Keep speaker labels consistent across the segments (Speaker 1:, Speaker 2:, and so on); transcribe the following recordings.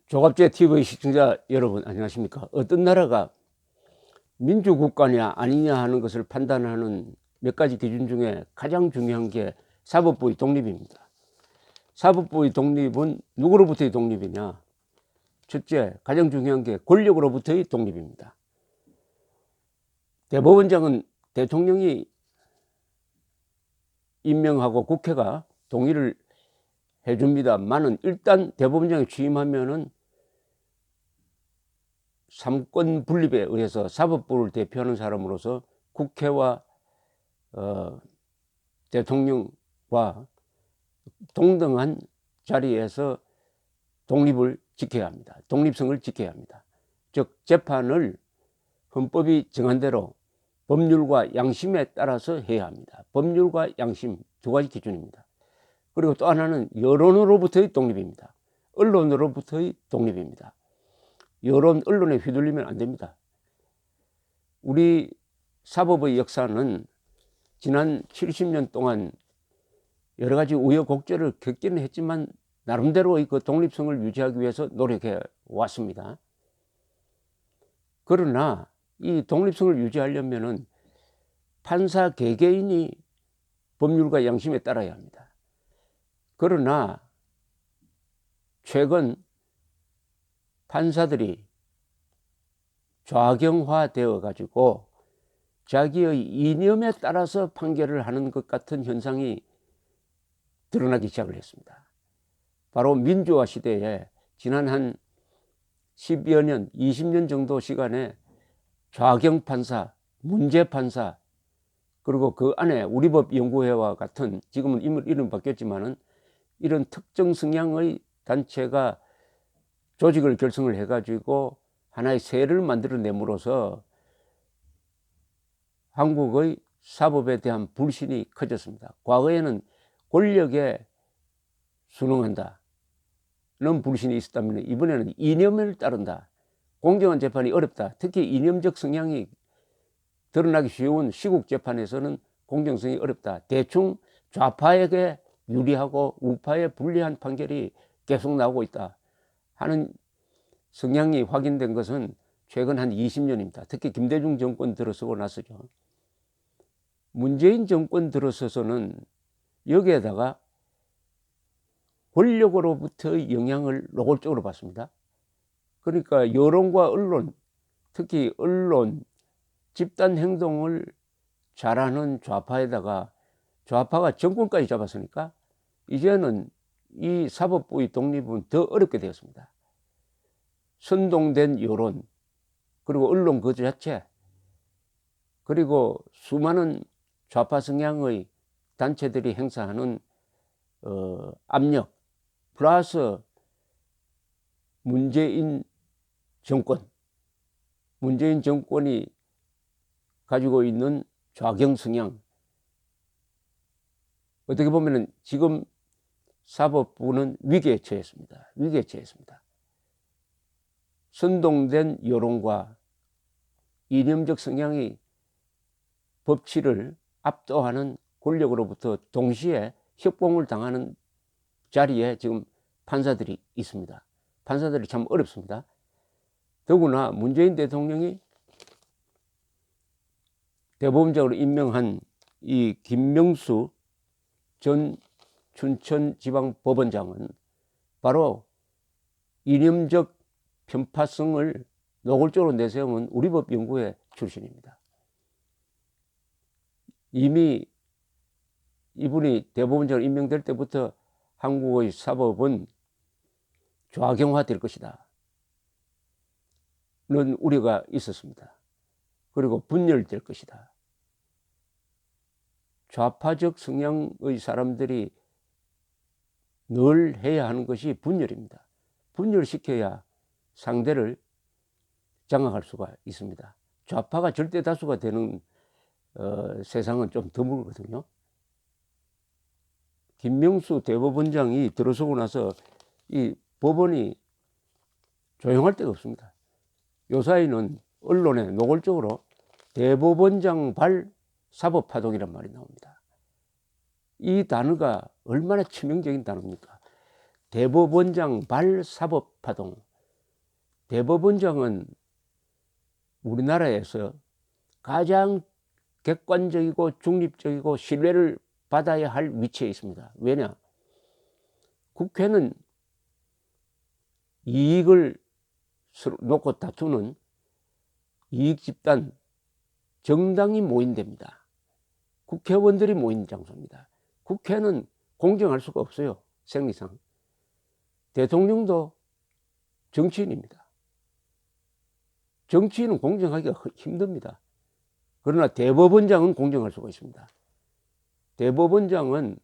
Speaker 1: 조갑제 TV 시청자 여러분 안녕하십니까. 어떤 나라가 민주국가냐 아니냐 하는 것을 판단하는 몇 가지 기준 중에 가장 중요한 게 사법부의 독립입니다. 사법부의 독립은 누구로부터의 독립이냐? 첫째, 가장 중요한 게 권력으로부터의 독립입니다. 대법원장은 대통령이 임명하고 국회가 동의를 해줍니다만은 일단 대법원장이 취임하면은 삼권 분립에 의해서 사법부를 대표하는 사람으로서 국회와 대통령과 동등한 자리에서 독립을 지켜야 합니다. 독립성을 지켜야 합니다. 즉 재판을 헌법이 정한 대로 법률과 양심에 따라서 해야 합니다. 법률과 양심 두 가지 기준입니다. 그리고 또 하나는 여론으로부터의 독립입니다. 언론으로부터의 독립입니다. 여론, 언론에 휘둘리면 안 됩니다. 우리 사법의 역사는 지난 70년 동안 여러 가지 우여곡절을 겪기는 했지만 나름대로의 그 독립성을 유지하기 위해서 노력해 왔습니다. 그러나 이 독립성을 유지하려면은 판사 개개인이 법률과 양심에 따라야 합니다. 그러나 최근 판사들이 좌경화되어 가지고 자기의 이념에 따라서 판결을 하는 것 같은 현상이 드러나기 시작을 했습니다. 바로 민주화 시대에 지난 한 10여 년, 20년 정도 시간에 좌경 판사, 문제 판사, 그리고 그 안에 우리법연구회와 같은, 지금은 이름 바뀌었지만은 이런 특정 성향의 단체가 조직을 결성을 해가지고 하나의 세를 만들어냄으로써 한국의 사법에 대한 불신이 커졌습니다. 과거에는 권력에 순응한다는 불신이 있었다면 이번에는 이념을 따른다. 공정한 재판이 어렵다. 특히 이념적 성향이 드러나기 쉬운 시국 재판에서는 공정성이 어렵다. 대충 좌파에게 유리하고 우파에 불리한 판결이 계속 나오고 있다 하는 성향이 확인된 것은 최근 한 20년입니다. 특히 김대중 정권 들어서고 나서죠. 문재인 정권 들어서서는 여기에다가 권력으로부터의 영향을 노골적으로 받습니다. 그러니까 여론과 언론, 특히 언론, 집단 행동을 잘하는 좌파에다가 좌파가 정권까지 잡았으니까 이제는 이 사법부의 독립은 더 어렵게 되었습니다. 선동된 여론, 그리고 언론 그 자체, 그리고 수많은 좌파 성향의 단체들이 행사하는 압력, 플러스 문재인 정권이 가지고 있는 좌경 성향, 어떻게 보면은 지금 사법부는 위기에 처했습니다. 선동된 여론과 이념적 성향이 법치를 압도하는 권력으로부터 동시에 협공을 당하는 자리에 지금 판사들이 있습니다. 판사들이 참 어렵습니다. 더구나 문재인 대통령이 대법원장으로 임명한 이 김명수 전 춘천지방법원장은 바로 이념적 편파성을 노골적으로 내세우는 우리법연구회 출신입니다. 이미 이분이 대법원장으로 임명될 때부터 한국의 사법은 좌경화될 것이다 는 우려가 있었습니다. 그리고 분열될 것이다. 좌파적 성향의 사람들이 늘 해야 하는 것이 분열입니다. 분열시켜야 상대를 장악할 수가 있습니다. 좌파가 절대 다수가 되는 세상은 좀 드물거든요. 김명수 대법원장이 들어서고 나서 이 법원이 조용할 데가 없습니다. 요사이는 언론에 노골적으로 대법원장발 사법파동이란 말이 나옵니다. 이 단어가 얼마나 치명적인 단어입니까? 대법원장 발사법파동. 대법원장은 우리나라에서 가장 객관적이고 중립적이고 신뢰를 받아야 할 위치에 있습니다. 왜냐? 국회는 이익을 놓고 다투는 이익 집단, 정당이 모인 데입니다. 국회의원들이 모인 장소입니다. 국회는 공정할 수가 없어요. 생리상. 대통령도 정치인입니다. 정치인은 공정하기가 힘듭니다. 그러나 대법원장은 공정할 수가 있습니다. 대법원장은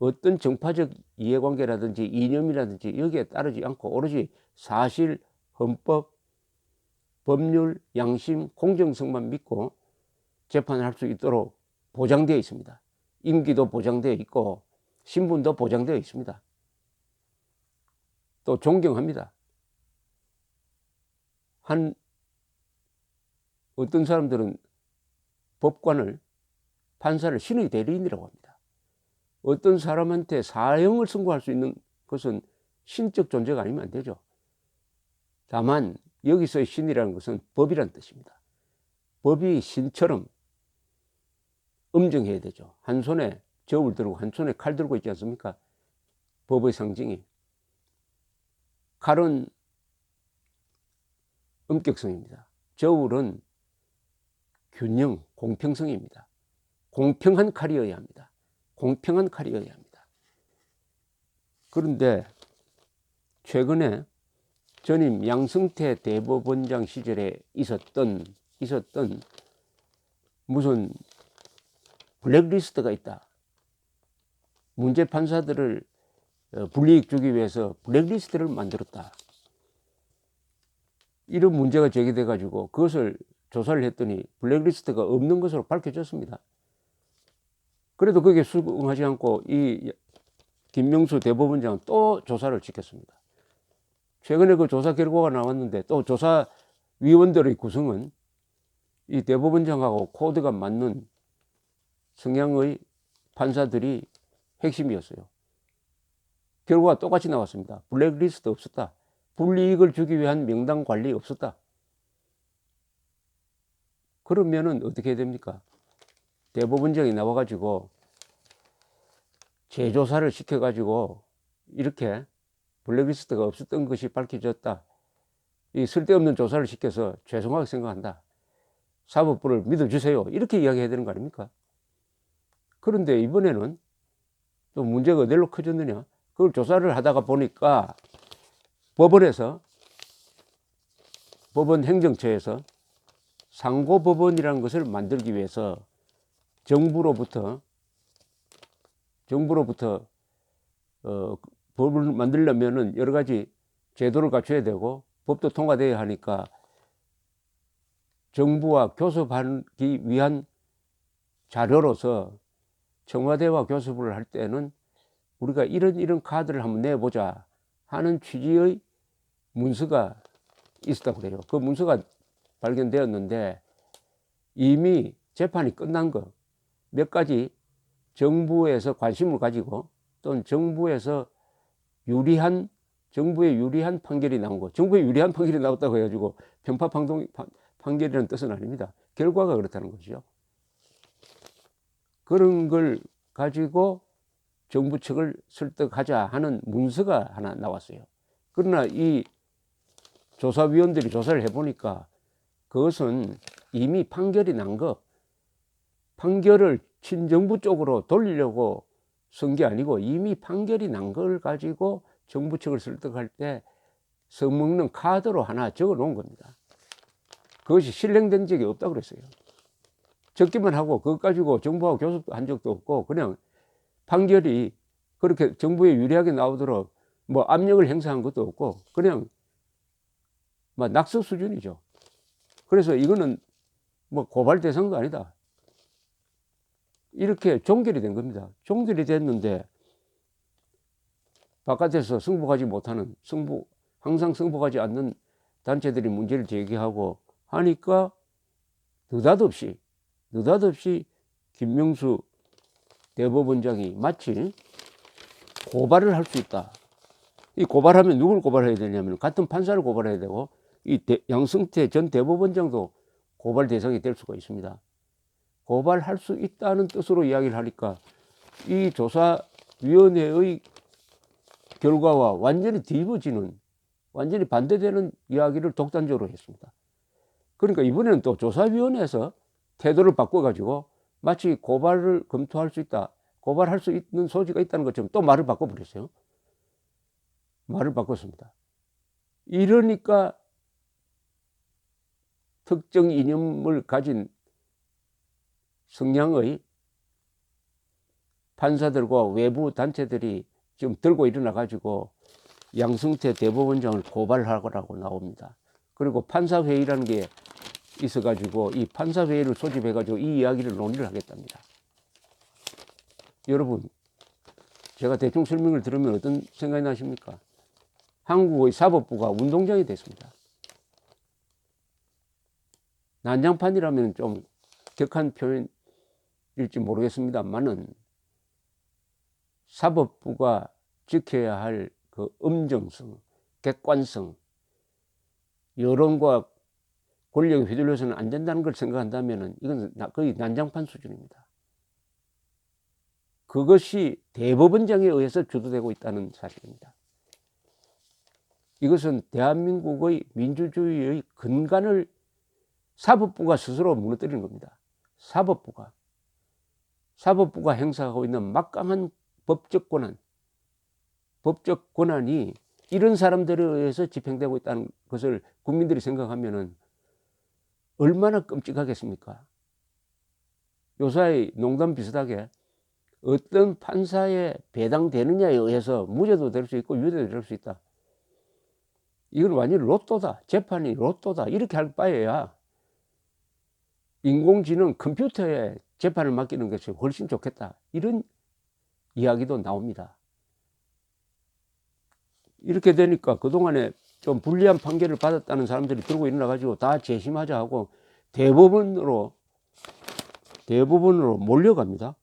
Speaker 1: 어떤 정파적 이해관계라든지 이념이라든지 여기에 따르지 않고 오로지 사실, 헌법, 법률, 양심, 공정성만 믿고 재판을 할 수 있도록 보장되어 있습니다. 임기도 보장되어 있고 신분도 보장되어 있습니다. 또 존경합니다. 어떤 사람들은 법관을, 판사를 신의 대리인이라고 합니다. 어떤 사람한테 사형을 선고할 수 있는 것은 신적 존재가 아니면 안 되죠. 다만 여기서의 신이라는 것은 법이라는 뜻입니다. 법이 신처럼 엄정해야 되죠. 한 손에 저울 들고 한 손에 칼 들고 있지 않습니까? 법의 상징이. 칼은 엄격성입니다. 저울은 균형, 공평성입니다. 공평한 칼이어야 합니다. 공평한 칼이어야 합니다. 그런데 최근에 전임 양승태 대법원장 시절에 있었던 무슨 블랙리스트가 있다. 문제 판사들을 불이익 주기 위해서 블랙리스트를 만들었다. 이런 문제가 제기돼 가지고 그것을 조사를 했더니 블랙리스트가 없는 것으로 밝혀졌습니다. 그래도 거기에 수긍하지 않고 이 김명수 대법원장은 또 조사를 지켰습니다. 최근에 그 조사 결과가 나왔는데 또 조사위원들의 구성은 이 대법원장하고 코드가 맞는 성향의 판사들이 핵심이었어요. 결과가 똑같이 나왔습니다. 블랙리스트 없었다. 불이익을 주기 위한 명단 관리 없었다. 그러면은 어떻게 해야 됩니까? 대법원장이 나와가지고 재조사를 시켜가지고 이렇게 블랙리스트가 없었던 것이 밝혀졌다. 이 쓸데없는 조사를 시켜서 죄송하게 생각한다. 사법부를 믿어주세요. 이렇게 이야기해야 되는 거 아닙니까? 그런데 이번에는 또 문제가 어디로 커졌느냐? 그걸 조사를 하다가 보니까 법원에서, 법원 행정처에서 상고법원이라는 것을 만들기 위해서 정부로부터 법을 만들려면은 여러 가지 제도를 갖춰야 되고 법도 통과되어야 하니까 정부와 교섭하기 위한 자료로서 청와대와 교섭을 할 때는 우리가 이런 카드를 한번 내보자 하는 취지의 문서가 있었다고 그래요. 그 문서가 발견되었는데 이미 재판이 끝난 거 몇 가지 정부에서 관심을 가지고 또는 정부의 유리한 판결이 나온 거. 정부에 유리한 판결이 나왔다고 해가지고 편파 판결이라는 뜻은 아닙니다. 결과가 그렇다는 거죠. 그런 걸 가지고 정부 측을 설득하자 하는 문서가 하나 나왔어요. 그러나 이 조사위원들이 조사를 해보니까 그것은 이미 판결이 난 거, 판결을 친정부 쪽으로 돌리려고 쓴 게 아니고 이미 판결이 난 걸 가지고 정부 측을 설득할 때 써먹는 카드로 하나 적어 놓은 겁니다. 그것이 실행된 적이 없다고 그랬어요. 적기만 하고 그것 가지고 정부하고 교섭한 적도 없고 그냥 판결이 그렇게 정부에 유리하게 나오도록 뭐 압력을 행사한 것도 없고 그냥 막 낙서 수준이죠. 그래서 이거는 뭐 고발 대상도 아니다. 이렇게 종결이 된 겁니다. 종결이 됐는데 바깥에서 승복하지 못하는 항상 승복하지 않는 단체들이 문제를 제기하고 하니까 느닷없이 김명수 대법원장이 마치 고발을 할 수 있다. 이 고발하면 누굴 고발해야 되냐면 같은 판사를 고발해야 되고 이 양승태 전 대법원장도 고발 대상이 될 수가 있습니다. 고발할 수 있다는 뜻으로 이야기를 하니까 이 조사위원회의 결과와 완전히 뒤집어지는, 완전히 반대되는 이야기를 독단적으로 했습니다. 그러니까 이번에는 또 조사위원회에서 태도를 바꿔가지고 마치 고발을 검토할 수 있다, 고발할 수 있는 소지가 있다는 것처럼 또 말을 바꿔버렸어요. 말을 바꿨습니다. 이러니까 특정 이념을 가진 성향의 판사들과 외부 단체들이 지금 들고 일어나 가지고 양승태 대법원장을 고발하라고 나옵니다. 그리고 판사회의라는 게 있어 가지고 이 판사회의를 소집해 가지고 이 이야기를 논의를 하겠답니다. 여러분, 제가 대충 설명을 들으면 어떤 생각이 나십니까? 한국의 사법부가 운동장이 됐습니다. 난장판이라면 좀 격한 표현일지 모르겠습니다만은 사법부가 지켜야 할 그 엄정성, 객관성, 여론과 권력에 휘둘려서는 안 된다는 걸 생각한다면 이건 거의 난장판 수준입니다. 그것이 대법원장에 의해서 주도되고 있다는 사실입니다. 이것은 대한민국의 민주주의의 근간을 사법부가 스스로 무너뜨리는 겁니다. 사법부가 행사하고 있는 막강한 법적 권한이 이런 사람들에 의해서 집행되고 있다는 것을 국민들이 생각하면은 얼마나 끔찍하겠습니까? 요사이 농담 비슷하게 어떤 판사에 배당되느냐에 의해서 무죄도 될 수 있고 유죄도 될 수 있다. 이건 완전히 로또다. 재판이 로또다. 이렇게 할 바에야 인공지능 컴퓨터에 재판을 맡기는 것이 훨씬 좋겠다. 이런 이야기도 나옵니다. 이렇게 되니까 그동안에 좀 불리한 판결을 받았다는 사람들이 들고 일어나 가지고 다 재심하자 하고 대법원으로 몰려갑니다.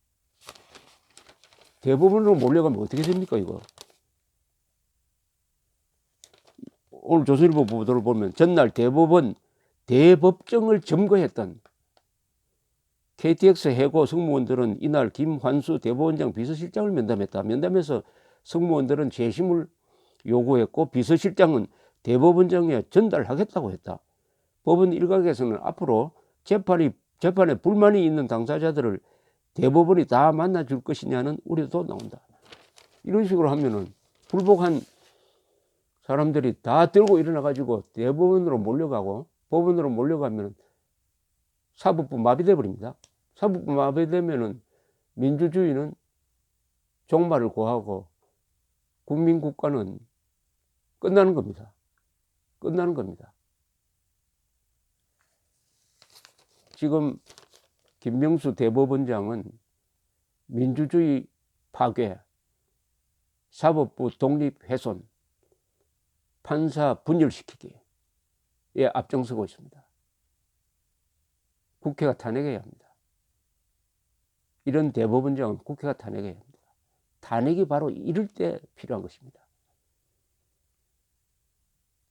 Speaker 1: 대법원으로 몰려가면 어떻게 됩니까, 이거? 오늘 조선일보 보도를 보면 전날 대법정을 점거했던 KTX 해고 승무원들은 이날 김환수 대법원장 비서실장을 면담했다. 면담에서 승무원들은 재심을 요구했고 비서실장은 대법원장에 전달하겠다고 했다. 법원 일각에서는 앞으로 재판에 불만이 있는 당사자들을 대법원이 다 만나줄 것이냐는 우려도 나온다. 이런 식으로 하면은 불복한 사람들이 다 들고 일어나 가지고 대법원으로 몰려가고 법원으로 몰려가면 사법부 마비돼 버립니다. 사법부 마비되면은 민주주의는 종말을 고하고 국민국가는 끝나는 겁니다. 끝나는 겁니다. 지금 김명수 대법원장은 민주주의 파괴, 사법부 독립 훼손, 판사 분열시키기에 앞장서고 있습니다. 국회가 탄핵해야 합니다. 이런 대법원장은 국회가 탄핵해야 합니다. 탄핵이 바로 이럴 때 필요한 것입니다.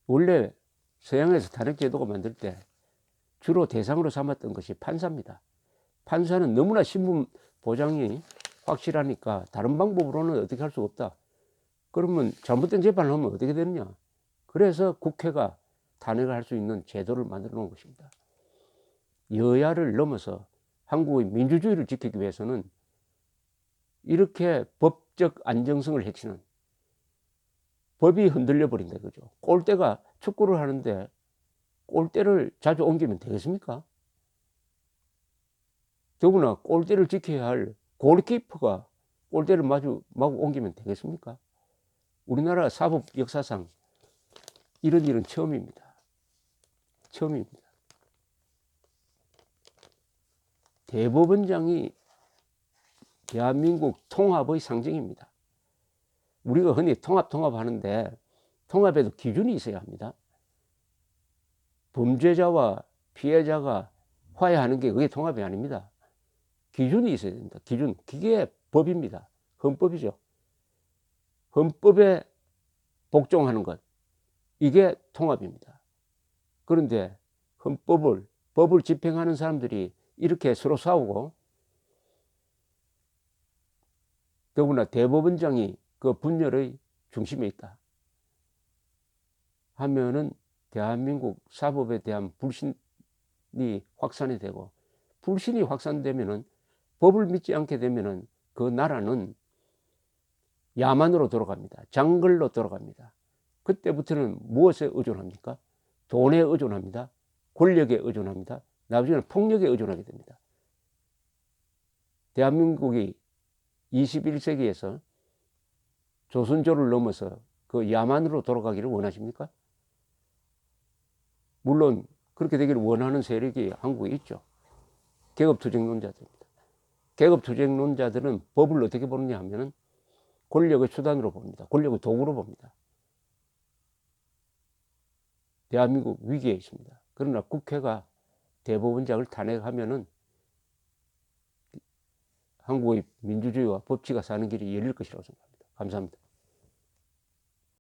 Speaker 1: 원래 서양에서 탄핵 제도가 만들 때 주로 대상으로 삼았던 것이 판사입니다. 판사는 너무나 신분 보장이 확실하니까 다른 방법으로는 어떻게 할 수가 없다. 그러면 잘못된 재판을 하면 어떻게 되느냐. 그래서 국회가 탄핵을 할 수 있는 제도를 만들어 놓은 것입니다. 여야를 넘어서 한국의 민주주의를 지키기 위해서는 이렇게 법적 안정성을 해치는, 법이 흔들려 버린다 그죠. 골대가 축구를 하는데 골대를 자주 옮기면 되겠습니까? 더구나 골대를 지켜야 할 골키퍼가 골대를 마구 옮기면 되겠습니까? 우리나라 사법 역사상 이런 일은 처음입니다. 처음입니다. 대법원장이 대한민국 통합의 상징입니다. 우리가 흔히 통합 하는데 통합에도 기준이 있어야 합니다. 범죄자와 피해자가 화해하는 게 그게 통합이 아닙니다. 기준이 있어야 됩니다. 기준. 그게 법입니다. 헌법이죠. 헌법에 복종하는 것, 이게 통합입니다. 그런데 법을 집행하는 사람들이 이렇게 서로 싸우고, 더구나 대법원장이 그 분열의 중심에 있다 하면은 대한민국 사법에 대한 불신이 확산이 되고, 불신이 확산되면은, 법을 믿지 않게 되면은 그 나라는 야만으로 돌아갑니다. 장글로 돌아갑니다. 그때부터는 무엇에 의존합니까? 돈에 의존합니다. 권력에 의존합니다. 나중에는 폭력에 의존하게 됩니다. 대한민국이 21세기에서 조선조를 넘어서 그 야만으로 돌아가기를 원하십니까? 물론 그렇게 되기를 원하는 세력이 한국에 있죠. 계급투쟁론자들입니다. 계급투쟁론자들은 법을 어떻게 보느냐 하면은 권력의 수단으로 봅니다. 권력의 도구로 봅니다. 대한민국 위기에 있습니다. 그러나 국회가 대법원장을 탄핵하면은 한국의 민주주의와 법치가 사는 길이 열릴 것이라고 생각합니다. 감사합니다.